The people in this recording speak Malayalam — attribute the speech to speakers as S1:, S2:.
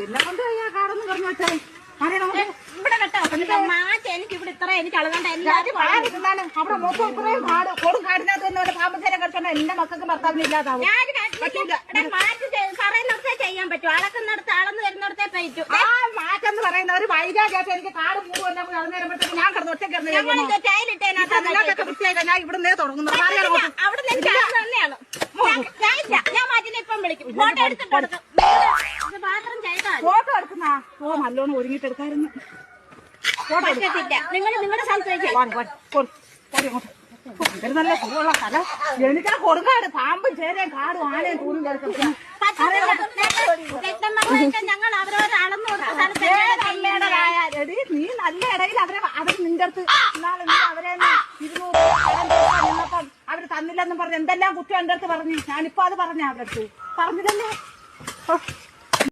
S1: പിന്നെ കൊണ്ട് കാടൊന്നും പറഞ്ഞു വെച്ചേ
S2: ഇവിടെ കേട്ടോ മാറ്റി എനിക്ക് ഇവിടെ ഇത്ര എനിക്ക് അളകണ്ട എല്ലാരും
S1: അവിടെ മൊത്തം ഇത്രയും കാട് കൊടും കാടിനകത്ത് തന്നെ പാമ്പത്തേനെ കിടക്കണ്ട എന്റെ മക്കൾക്ക് ഭർത്താവിന് ഇല്ലാതാവും.
S2: മാറ്റി പറയുന്നിടത്തേ ചെയ്യാൻ പറ്റും. അളക്കുന്നിടത്ത് അളന്ന് വരുന്നിടത്തേ പറ്റും.
S1: ആ മാറ്റെന്ന് പറയുന്നവര് വൈകാതെ എനിക്ക് കാട് മൂന്ന് കളഞ്ഞു വരുമ്പോഴത്തേക്ക് ഞാൻ കിടന്ന് ഒറ്റ
S2: ചൈലിട്ടേനൊക്കെ
S1: വൃത്തിയായിട്ടാ ഞാൻ ഇവിടുന്നേ തുടങ്ങുന്നത്.
S2: അവിടെ തന്നെയാണ് ഞാൻ മാറ്റിനെ ഇപ്പം വിളിക്കും. ഫോട്ടോ എടുത്തിട്ട് പാത്രം ചെയ്താൽ
S1: ഫോട്ടോ എടുക്കുന്ന നല്ലോണം ഒരുങ്ങിട്ട് എടുക്കായിരുന്നു. ഫോട്ടോ
S2: എടുക്കത്തില്ല. നിങ്ങളുടെ സ്ഥലത്തേക്ക്
S1: നല്ല സുഖമുള്ള സ്ഥലം. എനിക്കാ കൊടുക്കാട് പാമ്പും ചേരയും കാടും ആനയും കൂടും കേൾക്കും.
S2: ഞങ്ങൾ അവരവരെ അളന്നു
S1: നീ നല്ല ഇടയിൽ അവര് നിന്റെ അടുത്ത് അവരെ 200 നിന്നപ്പം അവര് തന്നില്ലെന്നും പറഞ്ഞ് എന്തെല്ലാം കുറ്റം എന്റെ അടുത്ത് പറഞ്ഞു. ഞാനിപ്പോ അത് പറഞ്ഞ അവരടുത്ത് പറഞ്ഞില്ലല്ലേ.